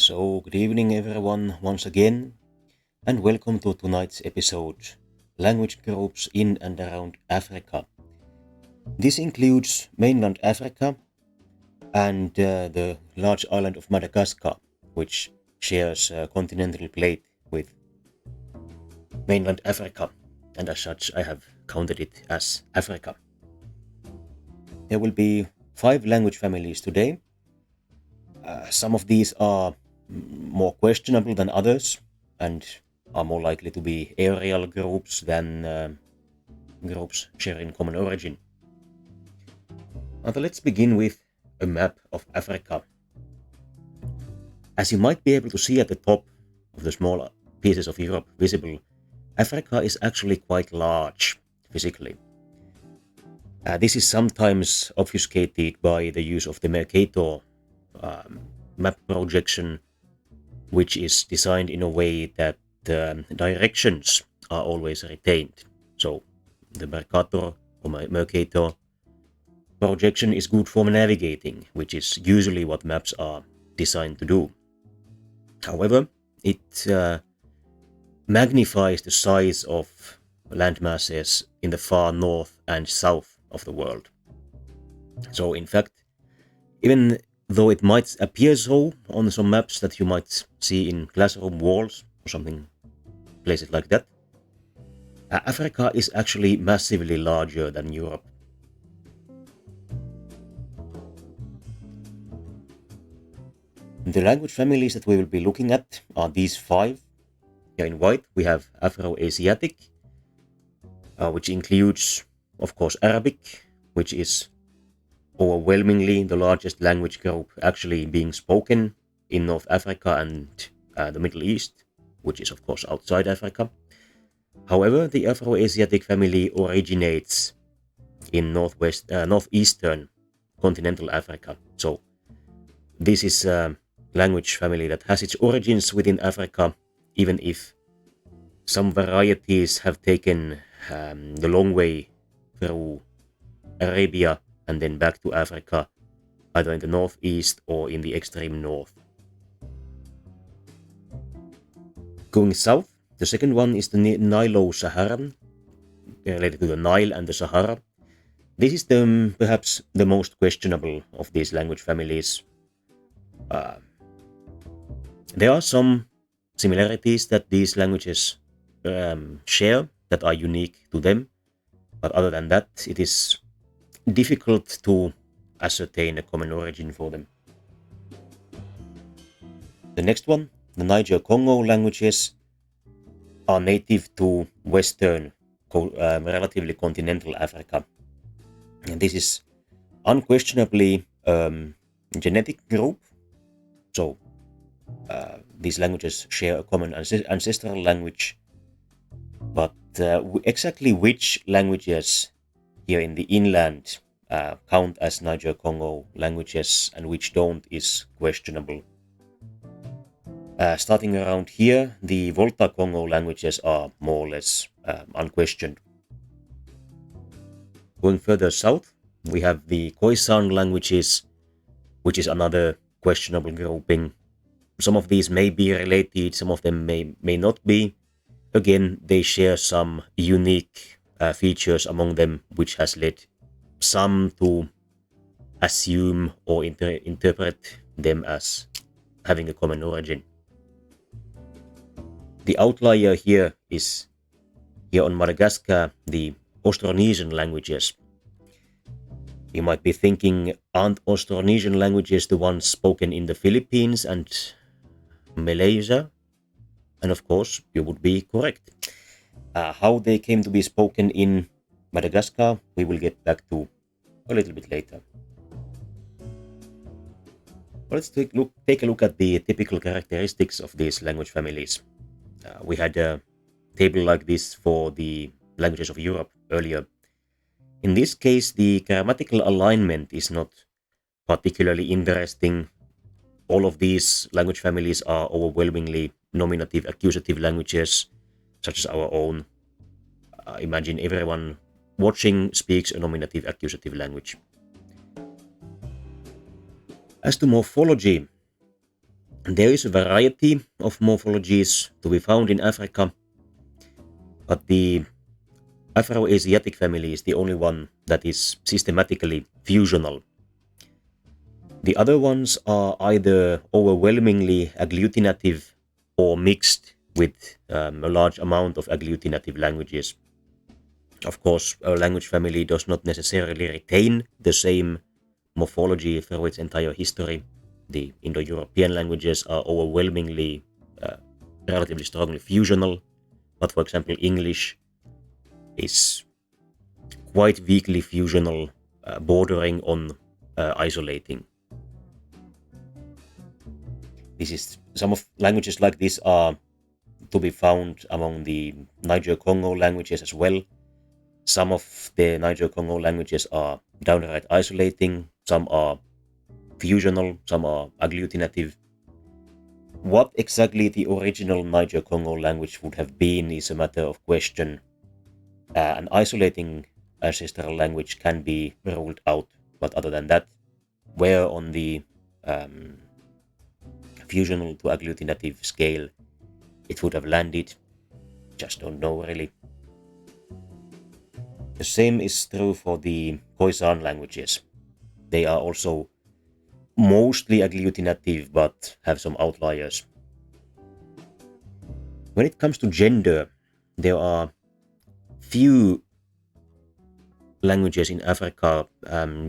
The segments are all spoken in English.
So, good evening, everyone, once again, and welcome to tonight's episode Language Groups in and around Africa. This includes mainland Africa and the large island of Madagascar, which shares a continental plate with mainland Africa, and as such, I have counted it as Africa. There will be 5 language families today. Some of these are more questionable than others and are more likely to be aerial groups than groups sharing common origin. Now let's begin with a map of Africa. As you might be able to see at the top of the small pieces of Europe visible, Africa is actually quite large physically. This is sometimes obfuscated by the use of the Mercator map projection, which is designed in a way that the directions are always retained. So the Mercator or Mercator projection is good for navigating, which is usually what maps are designed to do. However, it magnifies the size of landmasses in the far north and south of the world. So in fact, even though it might appear so on some maps that you might see in classroom walls or something, places like that, Africa is actually massively larger than Europe. The language families that we will be looking at are these 5. Here in white we have Afro-Asiatic, which includes, of course, Arabic, which is overwhelmingly the largest language group actually being spoken in North Africa and the Middle East, which is of course outside Africa. However, the Afro-Asiatic family originates in northeastern continental Africa. So this is a language family that has its origins within Africa, even if some varieties have taken the long way through Arabia and then back to Africa, either in the northeast or in the extreme north. Going south, the second one is the Nilo-Saharan, related to the Nile and the Sahara. This is perhaps the most questionable of these language families. There are some similarities that these languages share that are unique to them, but other than that, it is difficult to ascertain a common origin for them. The next one, the niger-congo languages, are native to western, relatively continental Africa. And this is unquestionably a genetic group. So these languages share a common ancestral language, but exactly which languages here in the inland count as Niger-Congo languages and which don't is questionable. Starting around here, the Volta-Congo languages are more or less unquestioned. Going further south, we have the Khoisan languages, which is another questionable grouping. Some of these may be related, some of them may not be. Again, they share some unique features among them, which has led some to assume or interpret them as having a common origin. The outlier here is, here on Madagascar, the Austronesian languages. You might be thinking, aren't Austronesian languages the ones spoken in the Philippines and Malaysia? And of course, you would be correct. How they came to be spoken in Madagascar, we will get back to a little bit later. Let's take a look at the typical characteristics of these language families. We had a table like this for the languages of Europe earlier. In this case, the grammatical alignment is not particularly interesting. All of these language families are overwhelmingly nominative accusative languages, such as our own. Imagine everyone watching speaks a nominative accusative language. As to morphology, There is a variety of morphologies to be found in Africa, but the Afro-Asiatic family is the only one that is systematically fusional. The other ones are either overwhelmingly agglutinative or mixed with a large amount of agglutinative languages. Of course, a language family does not necessarily retain the same morphology through its entire history. The Indo-European languages are overwhelmingly, relatively strongly fusional, but for example, English is quite weakly fusional, bordering on isolating. Some of languages like this are to be found among the Niger-Congo languages as well. Some of the Niger-Congo languages are downright isolating, some are fusional, some are agglutinative. What exactly the original Niger-Congo language would have been is a matter of question. An isolating ancestral language can be ruled out, but other than that, where on the fusional to agglutinative scale it would have landed, just don't know really. The same is true for the Khoisan languages. They are also mostly agglutinative but have some outliers. When it comes to gender, there are few languages in Africa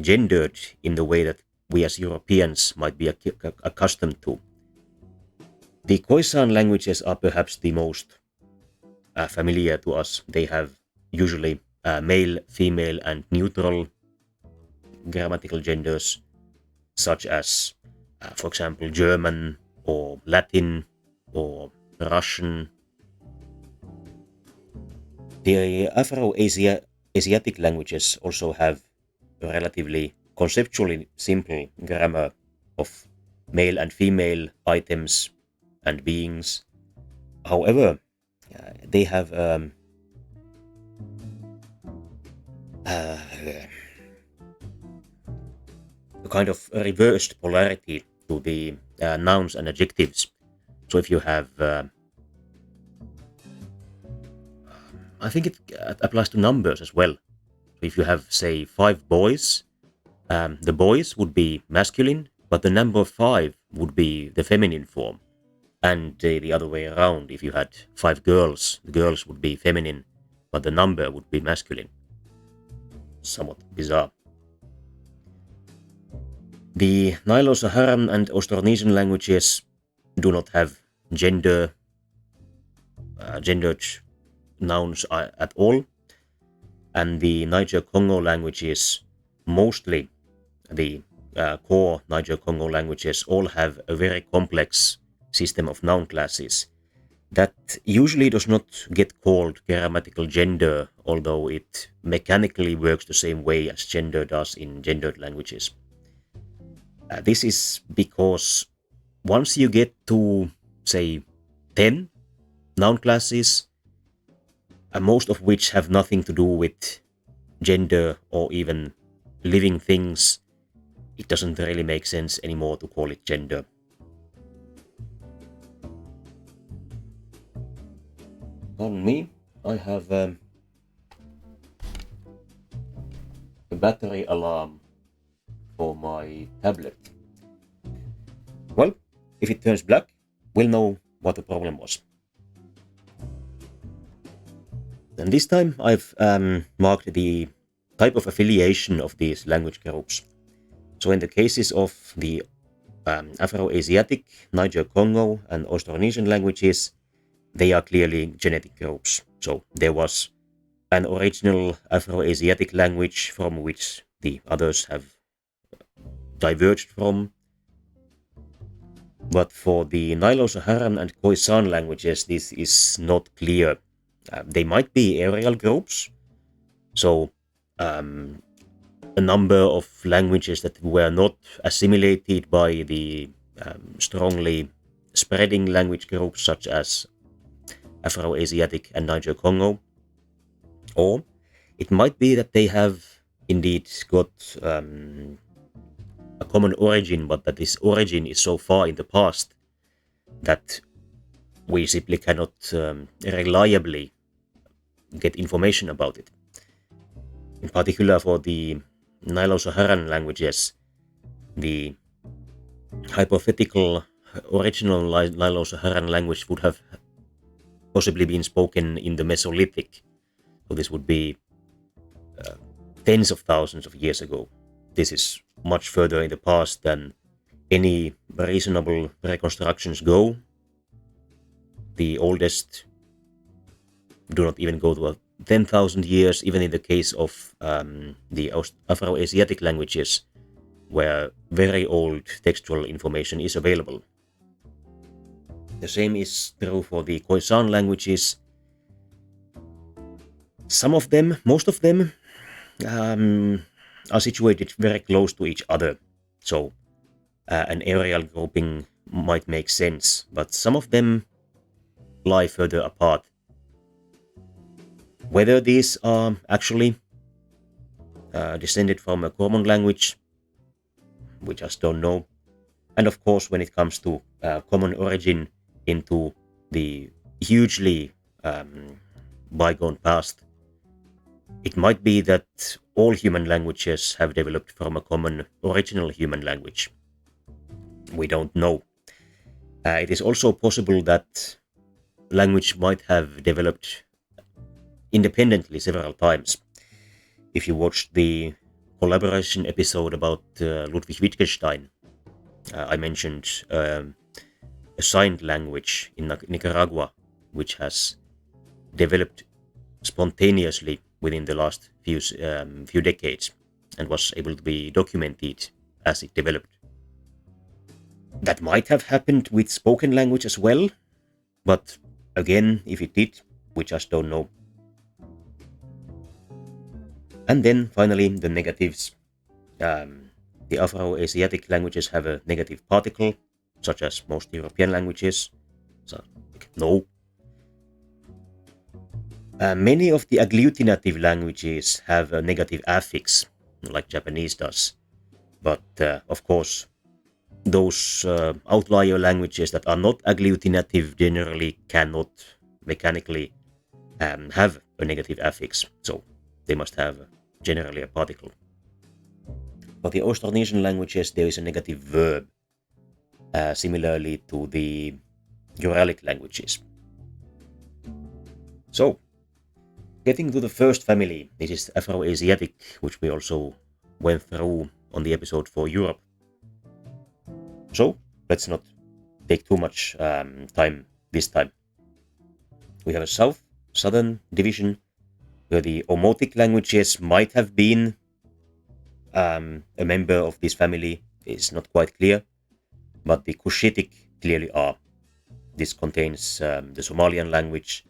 gendered in the way that we as Europeans might be accustomed to. The Khoisan languages are perhaps the most familiar to us. They have usually male, female, and neutral grammatical genders, such as, for example, German or Latin or Russian. The Afro-Asiatic languages also have a relatively conceptually simple grammar of male and female items and beings. However, they have a kind of reversed polarity to the nouns and adjectives. So if you have, I think it applies to numbers as well. So if you have, say, 5 boys, the boys would be masculine, but the number 5 would be the feminine form. And the other way around, if you had 5 girls, the girls would be feminine, but the number would be masculine. Somewhat bizarre. The Nilo-Saharan and Austronesian languages do not have gendered nouns at all, and the Niger-Congo languages, mostly the core Niger-Congo languages, all have a very complex system of noun classes that usually does not get called grammatical gender, although it mechanically works the same way as gender does in gendered languages. This is because once you get to, say, 10 noun classes, most of which have nothing to do with gender or even living things, it doesn't really make sense anymore to call it gender. On me, I have a battery alarm for my tablet. Well, if it turns black, we'll know what the problem was. And this time I've marked the type of affiliation of these language groups. So in the cases of the Afro-Asiatic, Niger-Congo, and Austronesian languages, they are clearly genetic groups. So there was an original Afro-Asiatic language from which the others have diverged from. But for the Nilo-Saharan and Khoisan languages, this is not clear. They might be aerial groups. So a number of languages that were not assimilated by the strongly spreading language groups such as Afro-Asiatic and Niger-Congo. Or it might be that they have indeed got a common origin, but that this origin is so far in the past that we simply cannot reliably get information about it. In particular for the Nilo-Saharan languages, the hypothetical original Nilo-Saharan language would have possibly been spoken in the Mesolithic. So this would be tens of thousands of years ago. This is much further in the past than any reasonable reconstructions go. The oldest do not even go to 10,000 years, even in the case of the Afro-Asiatic languages, where very old textual information is available. The same is true for the Khoisan languages. Some of them, most of them, are situated very close to each other, so an areal grouping might make sense, but some of them lie further apart. Whether these are actually descended from a common language, we just don't know. And of course, when it comes to common origin into the hugely bygone past, it might be that all human languages have developed from a common original human language. We don't know. It is also possible that language might have developed independently several times. If you watched the collaboration episode about Ludwig Wittgenstein, I mentioned a signed language in Nicaragua, which has developed spontaneously within the last few decades and was able to be documented as it developed. That might have happened with spoken language as well, but again, if it did, we just don't know. And then finally, the negatives. The Afro-Asiatic languages have a negative particle, such as most European languages. So, no. Many of the agglutinative languages have a negative affix, like Japanese does. But of course, those outlier languages that are not agglutinative generally cannot mechanically have a negative affix, so they must have generally a particle. For the Austronesian languages, there is a negative verb, similarly to the Uralic languages. So, getting to the first family, this is Afro-Asiatic, which we also went through on the episode for Europe. So, let's not take too much time this time. We have a southern division, where the Omotic languages might have been a member of this family. Is not quite clear, but the Cushitic clearly are. This contains the Somalian language,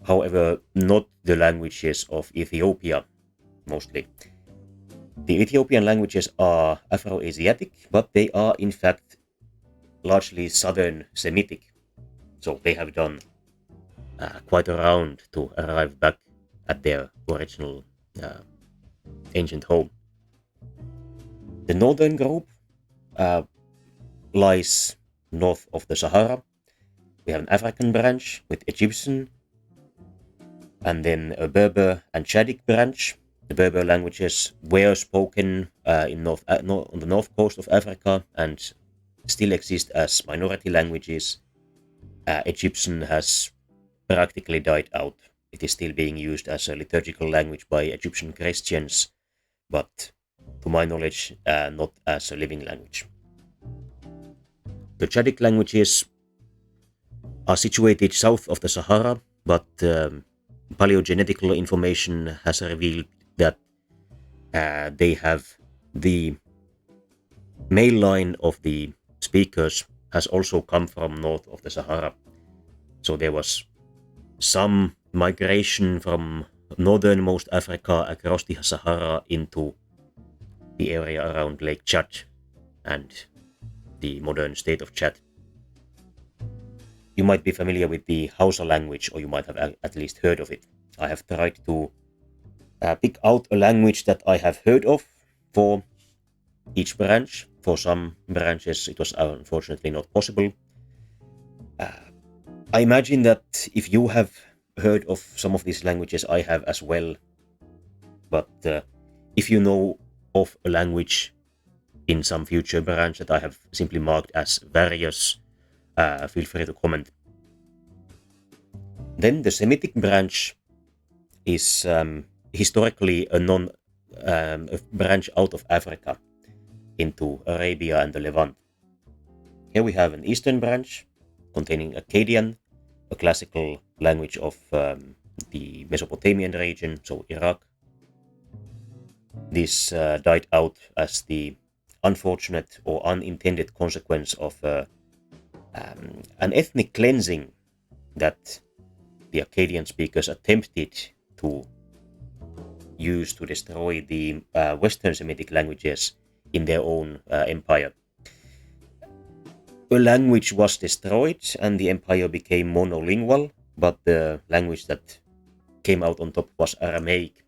however, not the languages of Ethiopia, mostly. The Ethiopian languages are Afro-Asiatic, but they are in fact largely southern Semitic, so they have done quite a round to arrive back at their original ancient home. The northern group lies north of the Sahara. We have an African branch with Egyptian, and then a Berber and Chadic branch. The Berber languages were spoken on the north coast of Africa and still exist as minority languages. Egyptian has practically died out. It is still being used as a liturgical language by Egyptian Christians, but to my knowledge, not as a living language. The Chadic languages are situated south of the Sahara, but paleogenetical information has revealed that they have the male line of the speakers has also come from north of the Sahara. So there was some migration from northernmost Africa across the Sahara into the area around Lake Chad and the modern state of Chad. You might be familiar with the Hausa language, or you might have at least heard of it. I have tried to pick out a language that I have heard of for each branch. For some branches it was unfortunately not possible. I imagine that if you have heard of some of these languages, I have as well. But if you know of a language in some future branch that I have simply marked as various, feel free to comment. Then the Semitic branch is historically a branch out of Africa into Arabia and the Levant. Here we have an eastern branch containing Akkadian, a classical language of the Mesopotamian region, so Iraq. This died out as the unfortunate or unintended consequence of an ethnic cleansing that the Akkadian speakers attempted to use to destroy the Western Semitic languages in their own empire. A language was destroyed and the empire became monolingual, but the language that came out on top was Aramaic,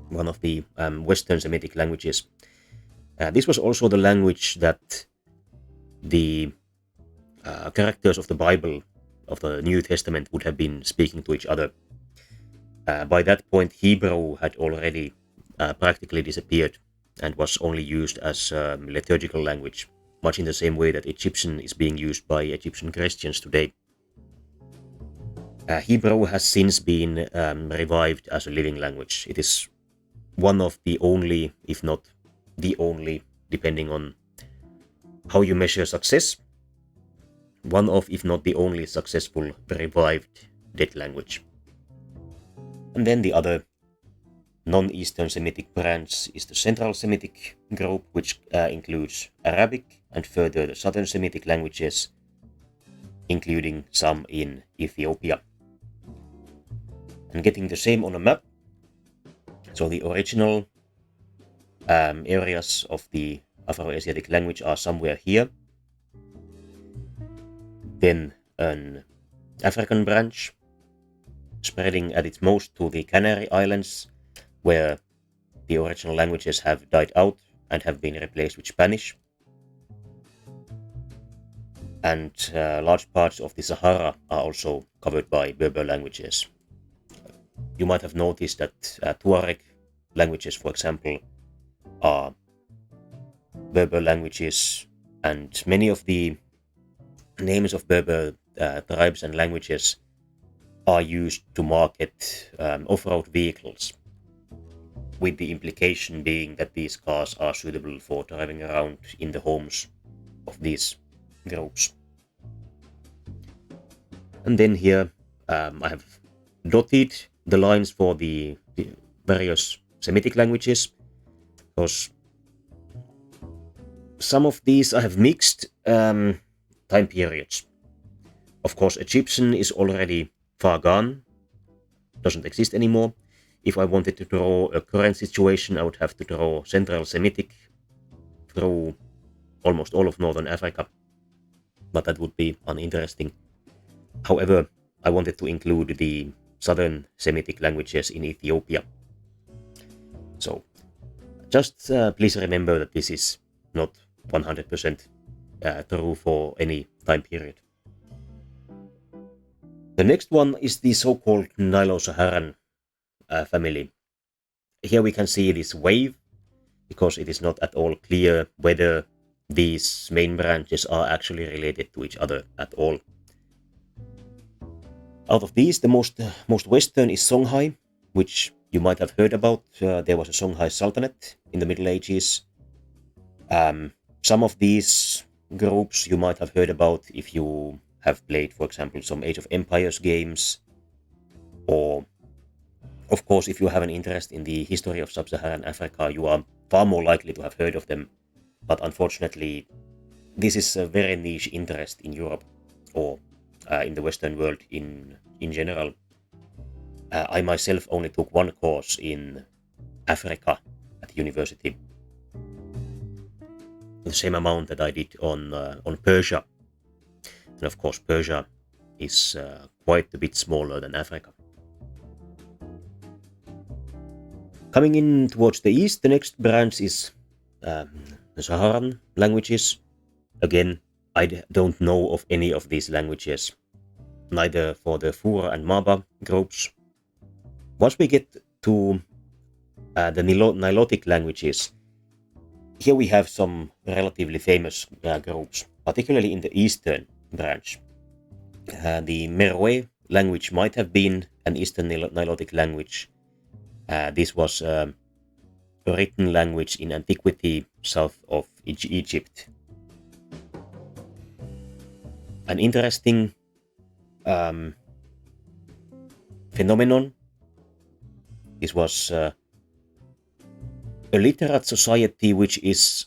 one of the Western Semitic languages. This was also the language that the characters of the Bible, of the New Testament, would have been speaking to each other. By that point, Hebrew had already practically disappeared and was only used as a liturgical language, much in the same way that Egyptian is being used by Egyptian Christians today. Hebrew has since been revived as a living language. It is one of the only, if not the only, depending on how you measure success, one of, if not the only, successful revived dead language. And then the other non-Eastern Semitic branch is the Central Semitic group, which includes Arabic and further the Southern Semitic languages, including some in Ethiopia. And getting the same on a map, so the original areas of the Afro-Asiatic language are somewhere here. Then an African branch, spreading at its most to the Canary Islands, where the original languages have died out and have been replaced with Spanish. And large parts of the Sahara are also covered by Berber languages. You might have noticed that Tuareg languages, for example, are Berber languages, and many of the names of Berber tribes and languages are used to market off-road vehicles, with the implication being that these cars are suitable for driving around in the homes of these groups. And then here I have dotted the lines for the various Semitic languages, because some of these I have mixed time periods. Of course, Egyptian is already far gone, doesn't exist anymore. If I wanted to draw a current situation, I would have to draw Central Semitic through almost all of Northern Africa, but that would be uninteresting. However, I wanted to include the Southern Semitic languages in Ethiopia. So just please remember that this is not 100% true for any time period. The next one is the so-called Nilo-Saharan family. Here we can see this wave, because it is not at all clear whether these main branches are actually related to each other at all. Out of these, the most western is Songhai, which you might have heard about. There was a Songhai Sultanate in the Middle Ages. Some of these groups you might have heard about if you have played, for example, some Age of Empires games, or of course, if you have an interest in the history of Sub-Saharan Africa, you are far more likely to have heard of them. But unfortunately, this is a very niche interest in Europe, or in the Western world in general. I myself only took one course in Africa at university, the same amount that I did on Persia. And of course, Persia is quite a bit smaller than Africa. Coming in towards the east, the next branch is the Saharan languages. Again, don't know of any of these languages, neither for the Fura and Maba groups. Once we get to the Nilotic languages, here we have some relatively famous groups, particularly in the eastern branch. The Meroe language might have been an Eastern Nilotic language. This was a written language in antiquity south of Egypt. An interesting phenomenon. This was a literate society which is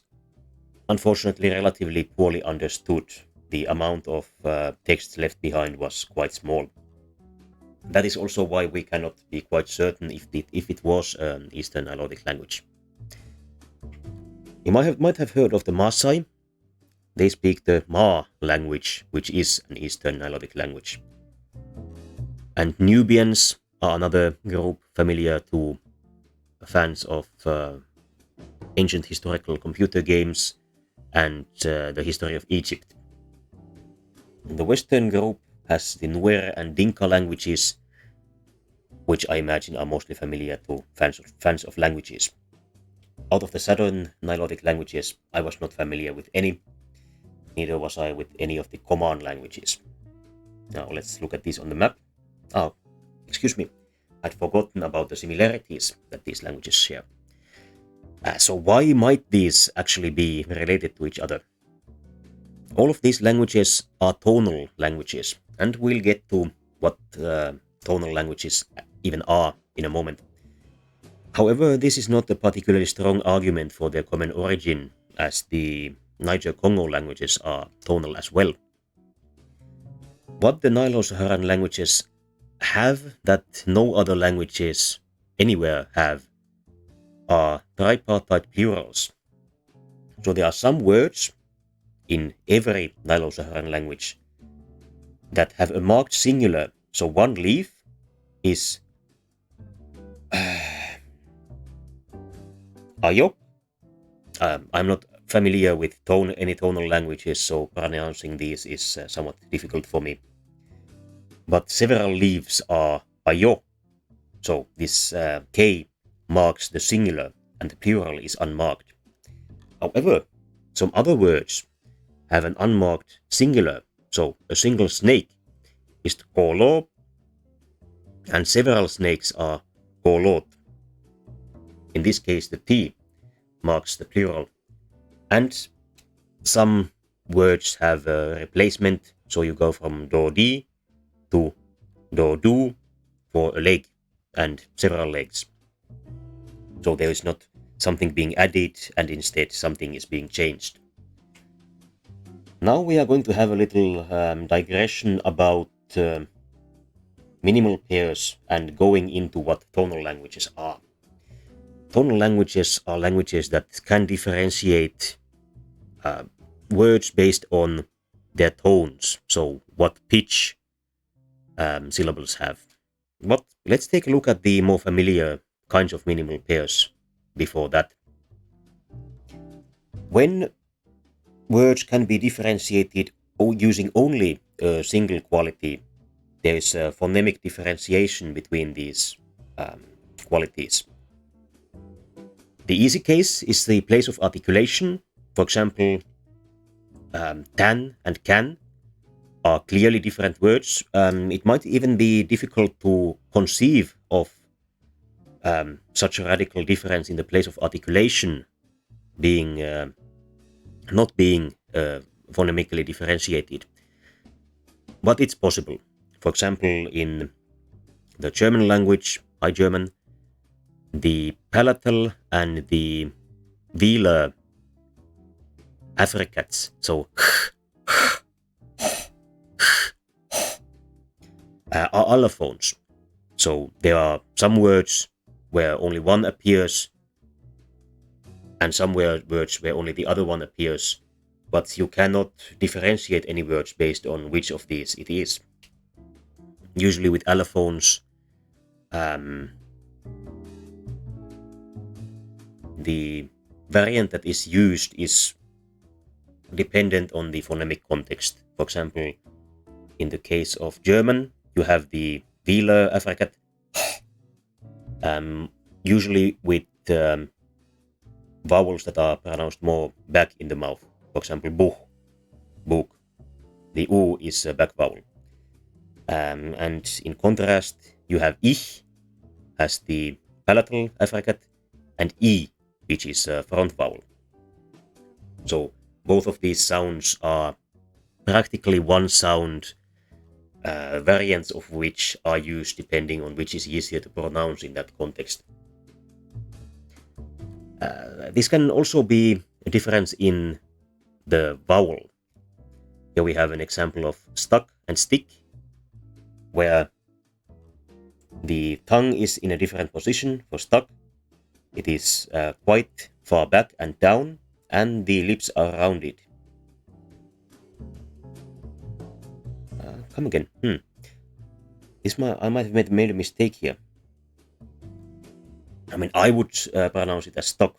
unfortunately relatively poorly understood. The amount of text left behind was quite small. That is also why we cannot be quite certain if it was an Eastern Nilotic language. You might have heard of the Maasai. They speak the Ma language, which is an Eastern Nilotic language. And Nubians are another group familiar to fans of ancient historical computer games and the history of Egypt. The Western group has the Nuer and Dinka languages, which I imagine are mostly familiar to fans of languages. Out of the Southern Nilotic languages, I was not familiar with any, neither was I with any of the command languages. Now let's look at this on the map. Oh, excuse me, I'd forgotten about the similarities that these languages share. So why might these actually be related to each other? All of these languages are tonal languages, and we'll get to what tonal languages even are in a moment. However, this is not a particularly strong argument for their common origin, as the Niger-Congo languages are tonal as well. What the Nilo-Saharan languages have that no other languages anywhere have are tripartite plurals. So there are some words in every Nilo-Saharan language that have a marked singular. So one leaf is ayo. I'm not familiar with any tonal languages, so pronouncing these is somewhat difficult for me. But several leaves are ayo. So this K marks the singular and the plural is unmarked. However, some other words have an unmarked singular. So a single snake is kolo, and several snakes are kolot. In this case, the T marks the plural. And some words have a replacement, so you go from do-di to do-du for a leg and several legs. So there is not something being added and instead something is being changed. Now we are going to have a little digression about minimal pairs and going into what tonal languages are. Tonal languages are languages that can differentiate words based on their tones, so what pitch syllables have. But let's take a look at the more familiar kinds of minimal pairs before that. When words can be differentiated using only a single quality, there is a phonemic differentiation between these qualities. The easy case is the place of articulation. For example, tan and can are clearly different words. It might even be difficult to conceive of such a radical difference in the place of articulation being not being phonemically differentiated. But it's possible. For example, in the German language, High German, the palatal and the velar affricates, so are allophones. So there are some words where only one appears and some words where only the other one appears, but you cannot differentiate any words based on which of these it is. Usually with allophones, the variant that is used is dependent on the phonemic context. For example, in the case of German, you have the velar affricat, usually with vowels that are pronounced more back in the mouth. For example, buch, book. The U is a back vowel. And in contrast, you have ich as the palatal affricat and E, which is a front vowel. So both of these sounds are practically one sound, variants of which are used depending on which is easier to pronounce in that context. This can also be a difference in the vowel. Here we have an example of stuck and stick, where the tongue is in a different position. For stuck, it is quite far back and down, and the lips are rounded. Come again. I might have made a mistake here. I mean, I would pronounce it as stock,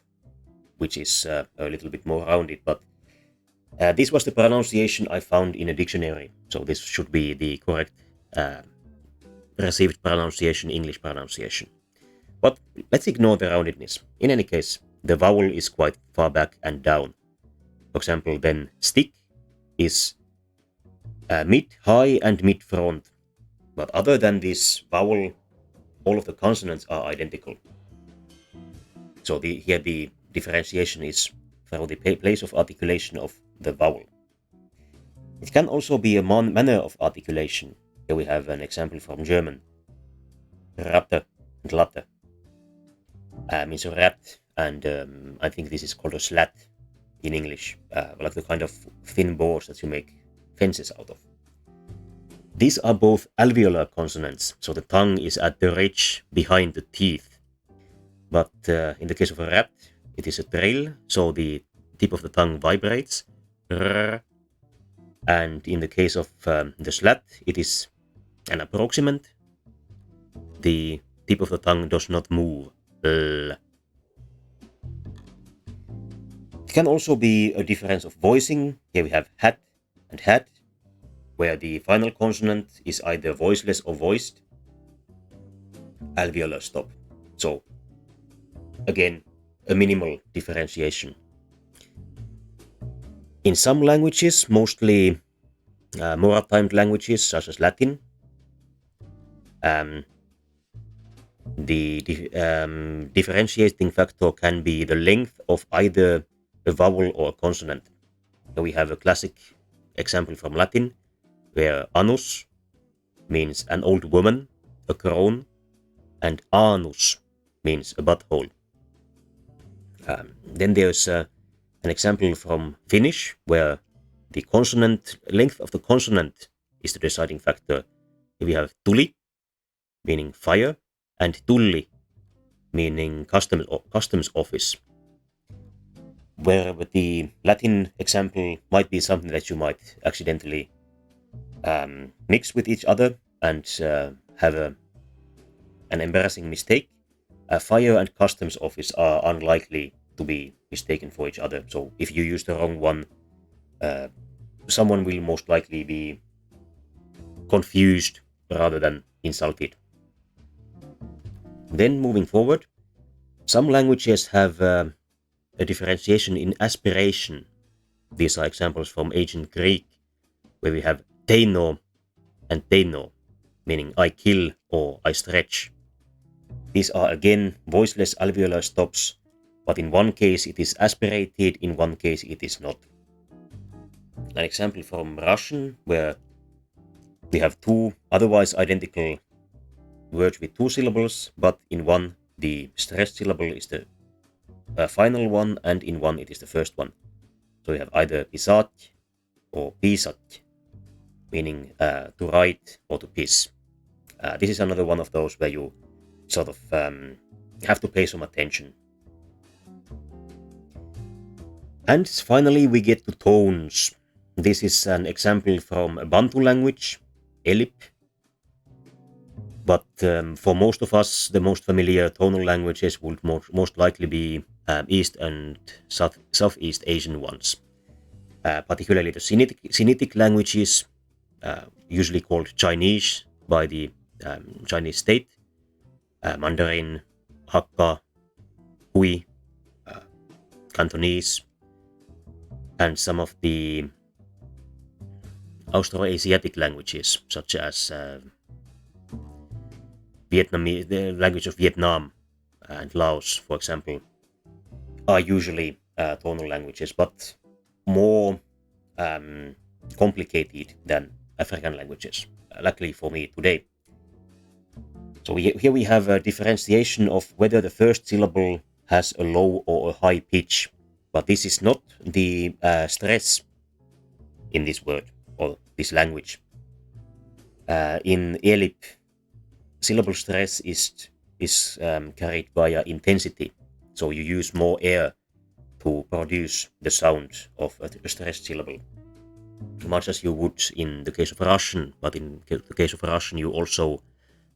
which is a little bit more rounded, but this was the pronunciation I found in a dictionary, so this should be the correct received pronunciation, English pronunciation. But let's ignore the roundedness. In any case, the vowel is quite far back and down. For example, then stick is mid, high, and mid front. But other than this vowel, all of the consonants are identical. So here the differentiation is from the place of articulation of the vowel. It can also be a manner of articulation. Here we have an example from German. Ratte and latte means a rat, and I think this is called a slat in English, like the kind of thin boards that you make fences out of. These are both alveolar consonants, so the tongue is at the ridge behind the teeth. But in the case of a rat, it is a trill, so the tip of the tongue vibrates. And in the case of the slat, it is an approximant. The tip of the tongue does not move. It can also be a difference of voicing. Here we have hat and hat, where the final consonant is either voiceless or voiced. Alveolar stop. So, again, a minimal differentiation. In some languages, mostly Maritime languages such as Latin, the differentiating factor can be the length of either a vowel or a consonant. So we have a classic example from Latin, where anus means an old woman, a crone, and anus means a butthole. Then there's an example from Finnish, where the consonant length of the consonant is the deciding factor. Here we have tuli, meaning fire, and tulli, meaning customs office. Where the Latin example might be something that you might accidentally mix with each other and have an embarrassing mistake. Fire and customs office are unlikely to be mistaken for each other. So if you use the wrong one, someone will most likely be confused rather than insulted. Then moving forward, some languages have a differentiation in aspiration. These are examples from ancient Greek, where we have teino and teino, meaning I kill or I stretch. These are again voiceless alveolar stops, but in one case it is aspirated, in one case it is not. An example from Russian, where we have two otherwise identical words with two syllables, but in one the stressed syllable is the final one, and in one it is the first one. So we have either pisat or pisat, meaning to write or to piss. This is another one of those where you sort of have to pay some attention. And finally we get to tones. This is an example from a Bantu language, Elip. But for most of us, the most familiar tonal languages would most likely be East and Southeast Asian ones. particularly the Semitic languages, usually called Chinese by the Chinese state, Mandarin, Hakka, Hui, Cantonese, and some of the Austroasiatic languages, such as Vietnamese, the language of Vietnam and Laos, for example, are usually tonal languages, but more complicated than African languages, luckily for me today. So here we have a differentiation of whether the first syllable has a low or a high pitch, but this is not the stress in this word or this language. In Elip, syllable stress is carried via intensity, so you use more air to produce the sound of a stressed syllable, much as you would in the case of Russian, but in the case of Russian you also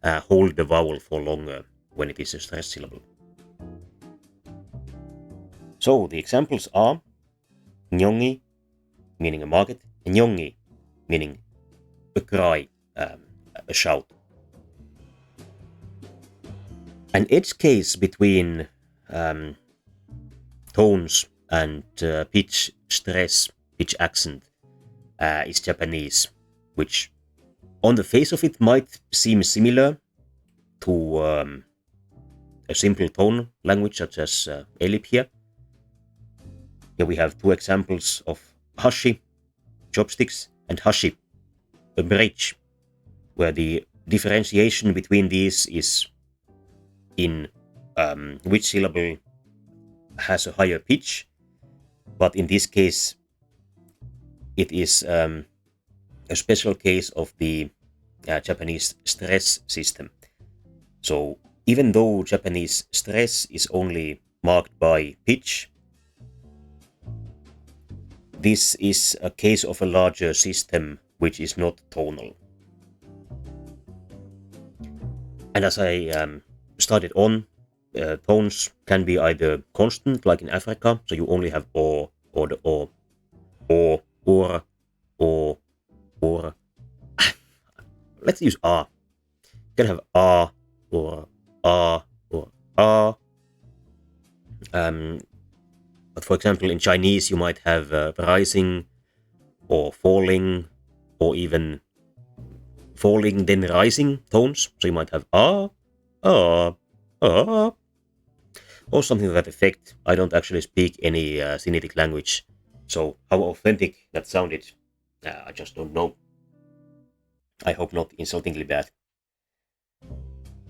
hold the vowel for longer when it is a stressed syllable. So the examples are nyongi, meaning a market, and nyongi, meaning a cry, a shout. An edge case between tones and pitch stress, pitch accent is Japanese, which on the face of it might seem similar to a simple tone language such as Elip here. Here we have two examples of hashi, chopsticks, and hashi, a bridge, where the differentiation between these is in which syllable has a higher pitch, but in this case it is a special case of the Japanese stress system. So even though Japanese stress is only marked by pitch, this is a case of a larger system which is not tonal. And as I started on, tones can be either constant, like in Africa, so you only have o, or the o, or, or. Let's use a. You can have a, or a, or a. But for example, in Chinese, you might have rising, or falling, or even falling then rising tones. So you might have a, or something to that effect. I don't actually speak any Semitic language, so how authentic that sounded, I just don't know. I hope not insultingly bad.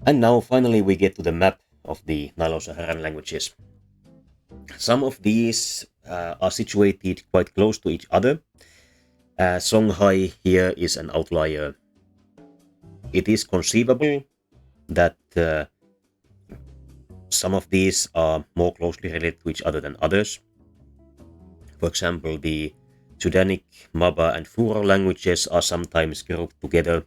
And now finally we get to the map of the Nilo-Saharan languages. Some of these are situated quite close to each other. Songhai here is an outlier. It is conceivable that some of these are more closely related to each other than others. For example, the Sudanic, Maba, and Furo languages are sometimes grouped together.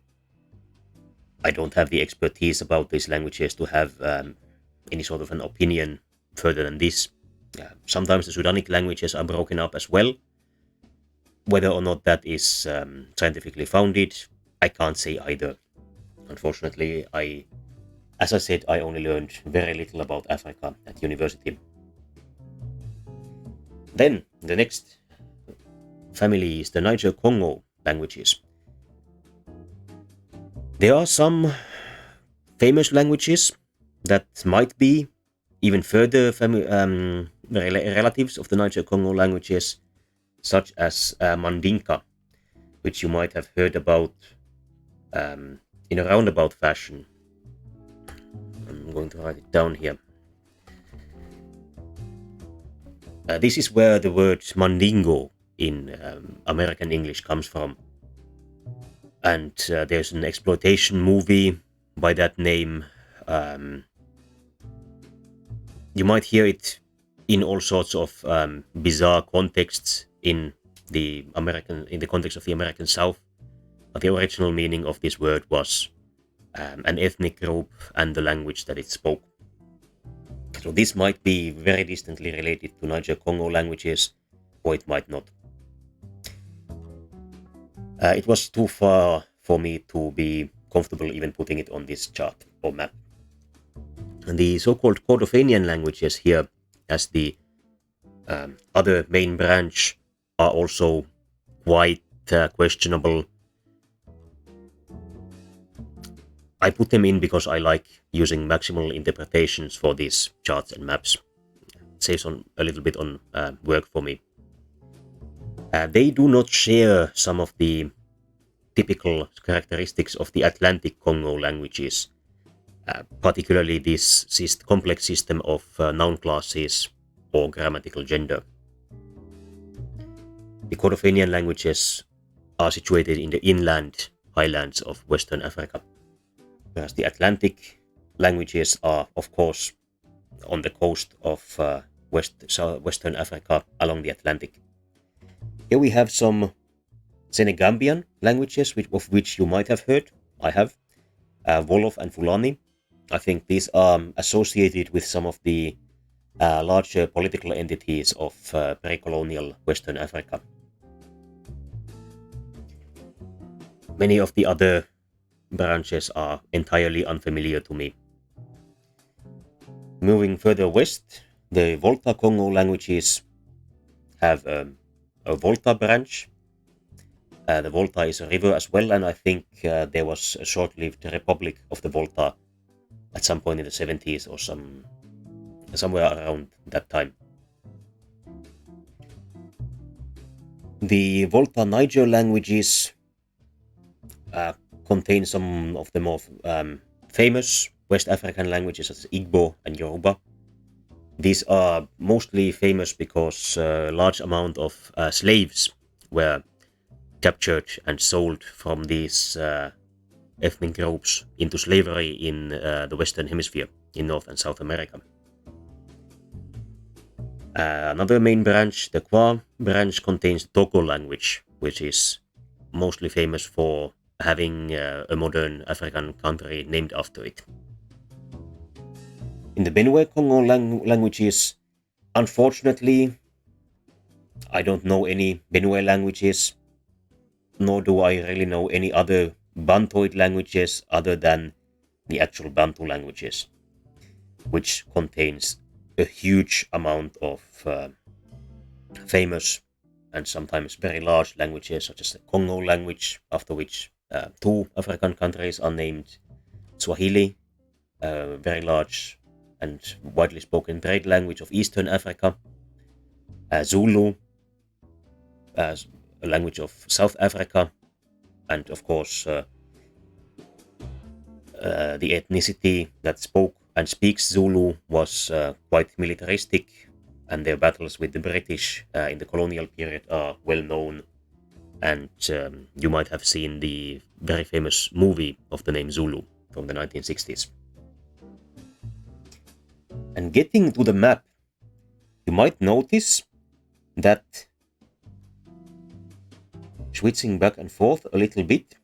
I don't have the expertise about these languages to have any sort of an opinion further than this. Sometimes the Sudanic languages are broken up as well. Whether or not that is scientifically founded, I can't say either. Unfortunately, as I said, I only learned very little about Africa at university. Then, the next family is the niger-congo languages. There are some famous languages that might be even further relatives of the niger-congo languages, such as Mandinka, which you might have heard about in a roundabout fashion. I'm going to write it down here. This is where the word mandingo in American English comes from. And there's an exploitation movie by that name. You might hear it in all sorts of bizarre contexts in the context of the American South. But the original meaning of this word was an ethnic group and the language that it spoke. So this might be very distantly related to Niger-Congo languages, or it might not. It was too far for me to be comfortable even putting it on this chart or map. And the so-called Kordofanian languages here as the other main branch are also quite questionable. I put them in because I like using maximal interpretations for these charts and maps. It saves on a little bit on work for me. They do not share some of the typical characteristics of the Atlantic Congo languages, particularly this complex system of noun classes or grammatical gender. The Kordofanian languages are situated in the inland highlands of Western Africa, whereas the Atlantic languages are, of course, on the coast of Western Africa along the Atlantic. Here we have some Senegambian languages, of which you might have heard. I have. Wolof and Fulani. I think these are associated with some of the larger political entities of pre-colonial Western Africa. Many of the other branches are entirely unfamiliar to me. Moving further west, the Volta Congo languages have a Volta branch. The Volta is a river as well, and I think there was a short-lived Republic of the Volta at some point in the 70s or somewhere around that time. The Volta Niger languages contain some of the more famous West African languages such as Igbo and Yoruba. These are mostly famous because a large amount of slaves were captured and sold from these ethnic groups into slavery in the Western Hemisphere, in North and South America. Another main branch, the Kwa branch, contains the Togo language, which is mostly famous for having a modern African country named after it. In the Benue Congo languages, unfortunately, I don't know any Benue languages, nor do I really know any other Bantoid languages other than the actual Bantu languages, which contains a huge amount of famous and sometimes very large languages, such as the Congo language, after which two African countries are named. Swahili, a very large and widely spoken trade language of Eastern Africa. Zulu, a language of South Africa, and of course the ethnicity that spoke and speaks Zulu was quite militaristic, and their battles with the British in the colonial period are well known, and you might have seen the very famous movie of the name Zulu from the 1960s. And getting to the map, you might notice that, switching back and forth a little bit,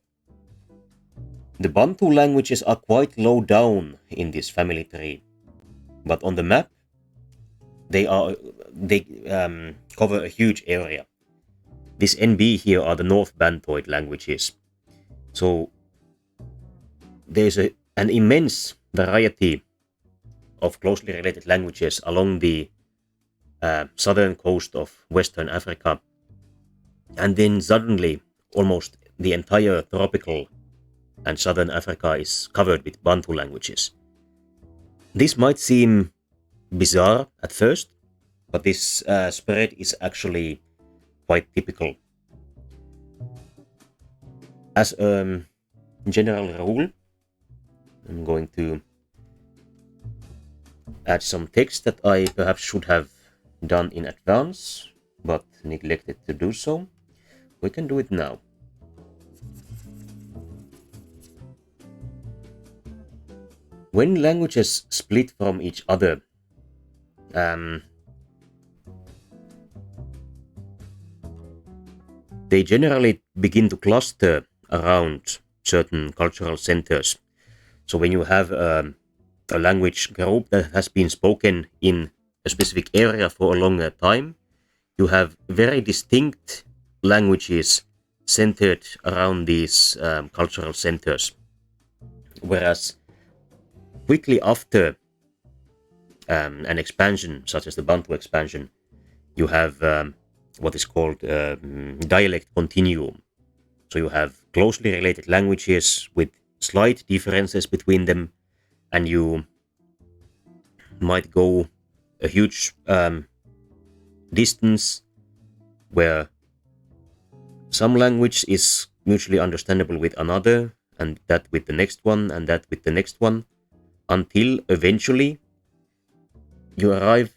the Bantu languages are quite low down in this family tree, but on the map they cover a huge area. This NB here are the North Bantoid languages, so there's an immense variety of closely related languages along the southern coast of Western Africa, and then suddenly almost the entire tropical and southern Africa is covered with Bantu languages. This might seem bizarre at first, but this spread is actually quite typical. As a general rule, I'm going to add some text that I perhaps should have done in advance, but neglected to do so. We can do it now. When languages split from each other, they generally begin to cluster around certain cultural centers. So when you have a language group that has been spoken in a specific area for a longer time, you have very distinct languages centered around these cultural centers. Whereas quickly after an expansion, such as the Bantu expansion, you have what is called dialect continuum. So you have closely related languages with slight differences between them, and you might go a huge distance where some language is mutually understandable with another, and that with the next one, and that with the next one, until eventually you arrive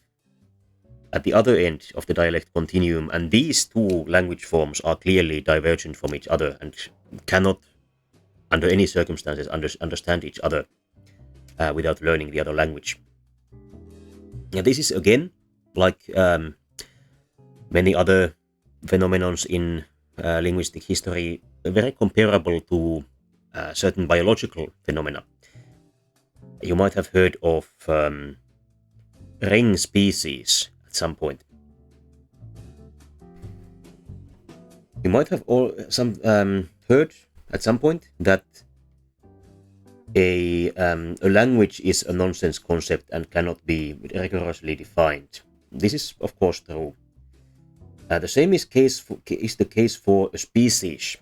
at the other end of the dialect continuum, and these two language forms are clearly divergent from each other and cannot, under any circumstances, understand each other without learning the other language. Now, this is again, like many other phenomena in linguistic history, very comparable to certain biological phenomena. You might have heard of ring species at some point. You might have heard at some point that a language is a nonsense concept and cannot be rigorously defined. This is, of course, true. The same is the case for a species.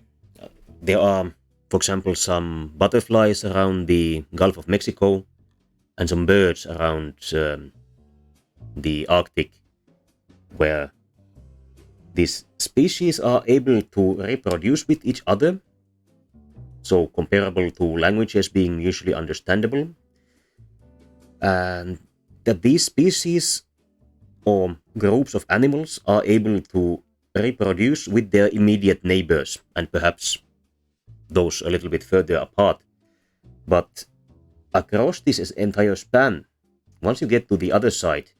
There are, for example, some butterflies around the Gulf of Mexico and some birds around the Arctic, where these species are able to reproduce with each other, so comparable to languages being usually understandable, and that these species or groups of animals are able to reproduce with their immediate neighbors and perhaps those a little bit further apart. But across this entire span, once you get to the other side,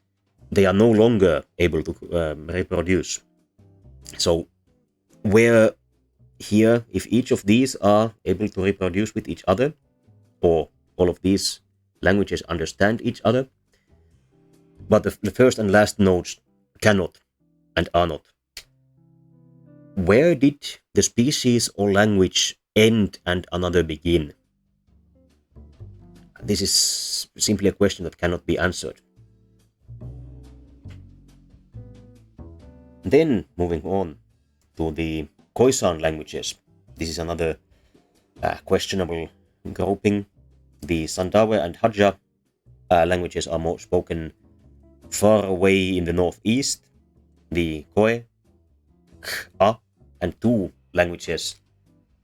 they are no longer able to reproduce. So where here, if each of these are able to reproduce with each other, or all of these languages understand each other, but the first and last nodes cannot and are not. Where did the species or language end and another begin? This is simply a question that cannot be answered. Then, moving on to the Khoisan languages. This is another questionable grouping. The Sandawe and Hadja languages are more spoken far away in the northeast. The Khoi, Kha, and Tu languages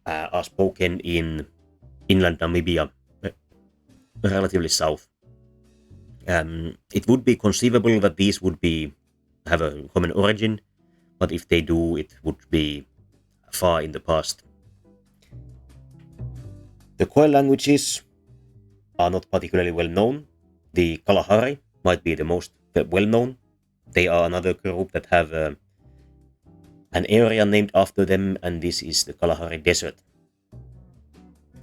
are spoken in inland Namibia, relatively south. It would be conceivable that these would have a common origin, but if they do, it would be far in the past. The Khoi languages are not particularly well known. The Kalahari might be the most well known. They are another group that have an area named after them, and this is the Kalahari Desert.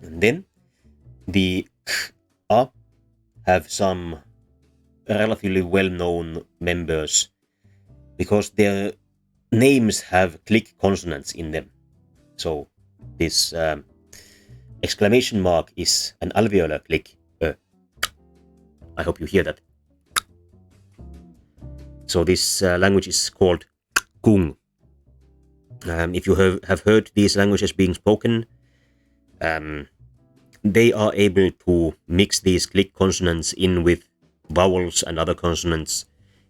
And then the Kha have some relatively well known members because their names have click consonants in them. So this exclamation mark is an alveolar click. I hope you hear that. So this language is called Kung. If you have heard these languages being spoken, they are able to mix these click consonants in with vowels and other consonants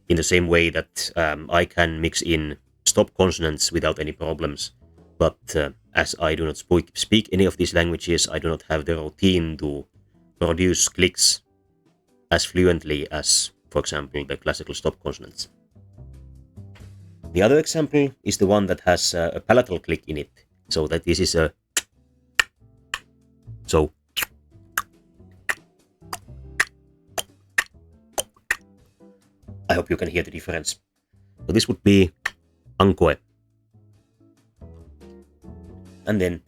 in the same way that I can mix in stop consonants without any problems. But as I do not speak any of these languages, I do not have the routine to produce clicks as fluently as, for example, the classical stop consonants. The other example is the one that has a palatal click in it, so that this is a so I hope you can hear the difference. So this would be Ankoe. And then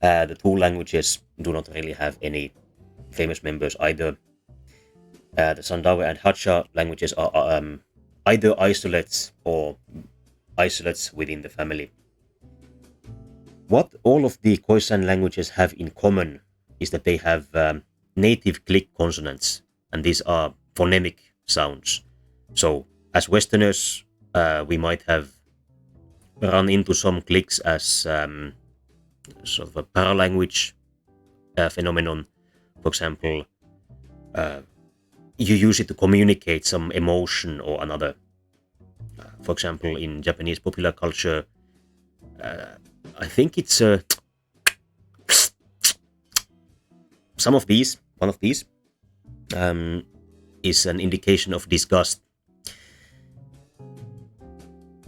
the two languages do not really have any famous members either. The Sandawe and Hadja languages are either isolates or isolates within the family. what all of the Khoisan languages have in common is that they have native click consonants, and these are phonemic sounds. So, as Westerners, we might have run into some clicks as sort of a paralanguage phenomenon. For example, you use it to communicate some emotion or another. For example, in Japanese popular culture, I think it's one of these, is an indication of disgust.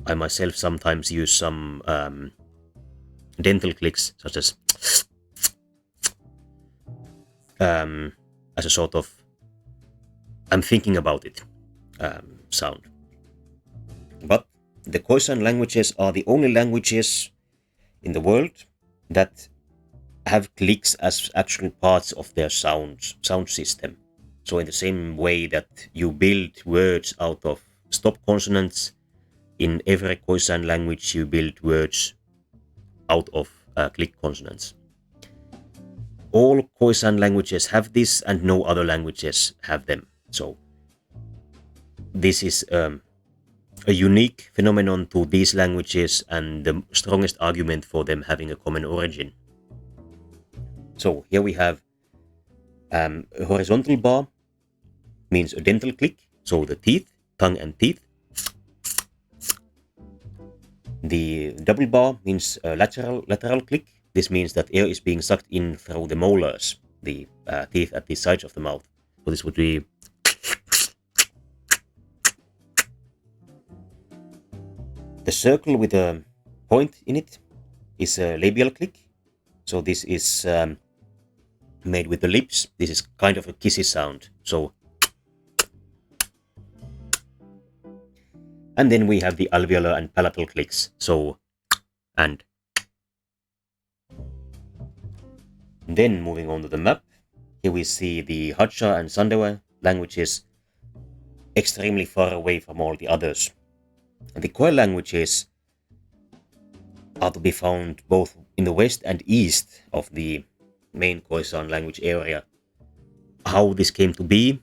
I myself sometimes use some dental clicks, such as a sort of I'm thinking about it sound. But the Khoisan languages are the only languages in the world that have clicks as actual parts of their sound system. So in the same way that you build words out of stop consonants, in every Khoisan language you build words out of click consonants. All Khoisan languages have this and no other languages have them. So this is a unique phenomenon to these languages and the strongest argument for them having a common origin. So here we have a horizontal bar means a dental click, so the teeth, tongue and teeth. The double bar means a lateral click. This means that air is being sucked in through the molars, the teeth at the sides of the mouth. So this would be the circle with a point in it is a labial click. So this is made with the lips. This is kind of a kissy sound. So, and then we have the alveolar and palatal clicks. So, and then moving on to the map, here we see the Hadza and Sandewa languages extremely far away from all the others. And the Khoi languages are to be found both in the west and east of the main Khoisan language area. How this came to be,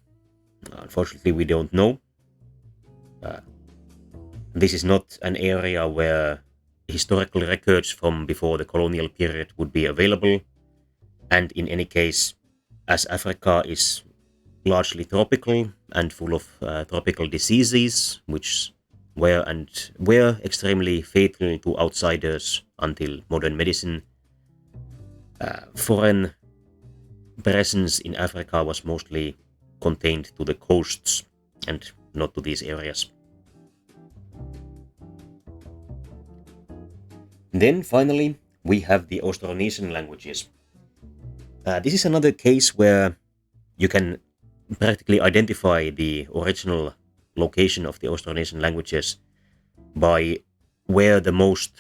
unfortunately we don't know. This is not an area where historical records from before the colonial period would be available, and in any case, as Africa is largely tropical and full of tropical diseases, which were extremely fatal to outsiders until modern medicine, foreign presence in Africa was mostly contained to the coasts and not to these areas. Then finally, we have the Austronesian languages. This is another case where you can practically identify the original location of the Austronesian languages by where the most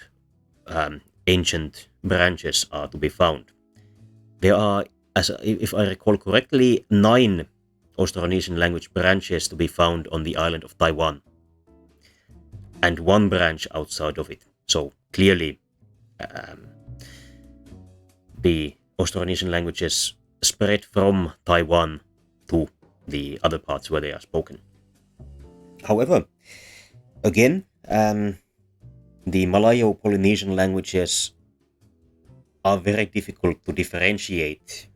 ancient branches are to be found. There are, if I recall correctly, 9 Austronesian language branches to be found on the island of Taiwan, and 1 branch outside of it. So clearly, the Austronesian languages spread from Taiwan to the other parts where they are spoken. However, again, the Malayo-Polynesian languages are very difficult to differentiate.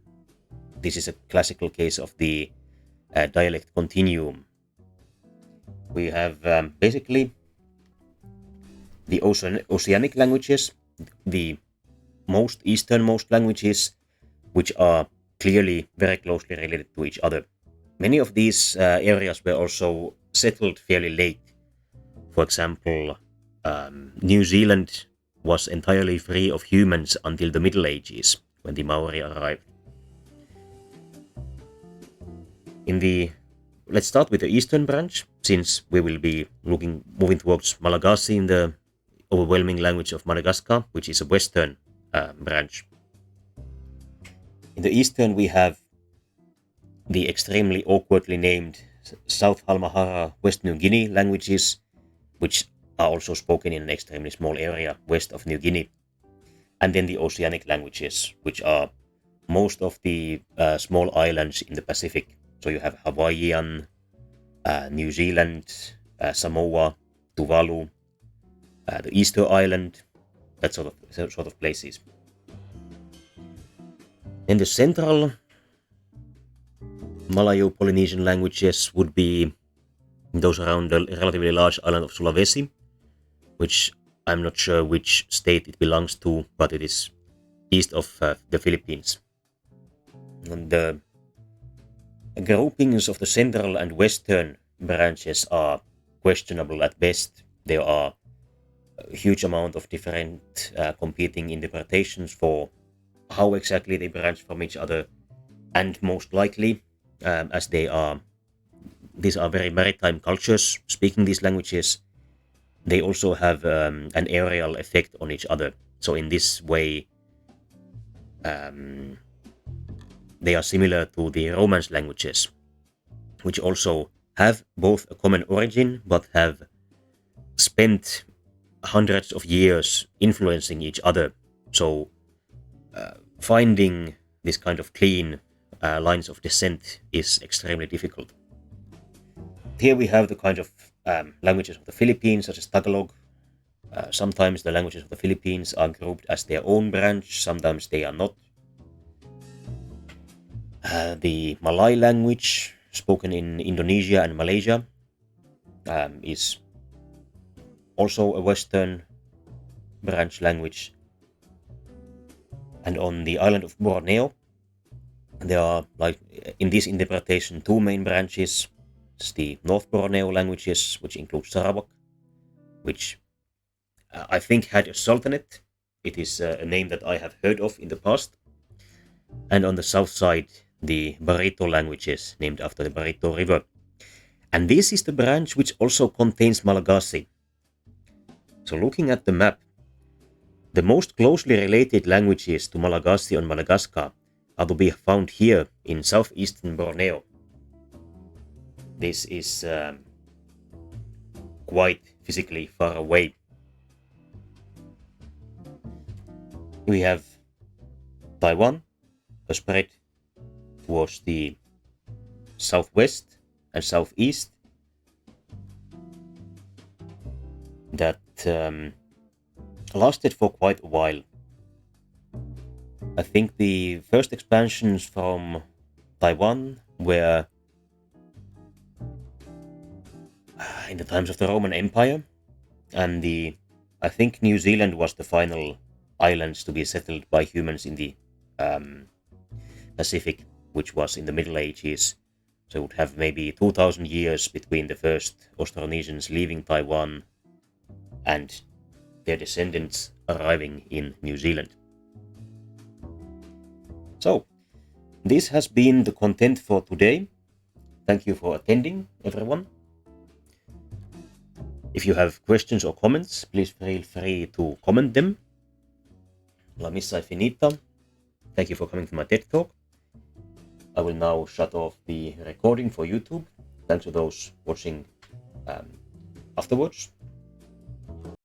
This is a classical case of the dialect continuum. We have basically the Oceanic languages, the most easternmost languages, which are clearly very closely related to each other. Many of these areas were also settled fairly late. For example, New Zealand was entirely free of humans until the Middle Ages, when the Maori arrived. Let's start with the eastern branch, since we will be moving towards Malagasy in the overwhelming language of Madagascar, which is a western branch. In the eastern, we have the extremely awkwardly named South Halmahara West New Guinea languages, which are also spoken in an extremely small area west of New Guinea. and then the oceanic languages, which are most of the small islands in the Pacific. So you have Hawaiian, New Zealand, Samoa, Tuvalu, the Easter Island, that sort of places. Then the central Malayo-Polynesian languages would be those around the relatively large island of Sulawesi, which I'm not sure which state it belongs to, but it is east of the Philippines. And the groupings of the central and western branches are questionable at best. There are a huge amount of different competing interpretations for how exactly they branch from each other, and most likely, as these are very maritime cultures speaking these languages, they also have an aerial effect on each other. So in this way, they are similar to the Romance languages, which also have both a common origin but have spent hundreds of years influencing each other. So finding this kind of clean lines of descent is extremely difficult. Here we have the kind of languages of the Philippines, such as Tagalog. Sometimes the languages of the Philippines are grouped as their own branch, sometimes they are not. The Malay language, spoken in Indonesia and Malaysia, is also a Western branch language. And on the island of Borneo, there are, like in this interpretation, two main branches. It's the North Borneo languages, which include Sarawak, which I think had a sultanate. It is a name that I have heard of in the past. And on the south side, the Barito languages, named after the Barito River. And this is the branch which also contains Malagasy. So looking at the map, the most closely related languages to Malagasy on Madagascar are to be found here in southeastern Borneo. This is quite physically far away. We have Taiwan, a spread towards the southwest and southeast that lasted for quite a while. I think the first expansions from Taiwan were in the times of the Roman Empire, and I think New Zealand was the final islands to be settled by humans in the Pacific, which was in the Middle Ages. So it would have maybe 2,000 years between the first Austronesians leaving Taiwan and their descendants arriving in New Zealand. So, this has been the content for today. Thank you for attending, everyone. If you have questions or comments, please feel free to comment them. La missa è finita. Thank you for coming to my TED Talk. I will now shut off the recording for YouTube. Thanks to those watching afterwards.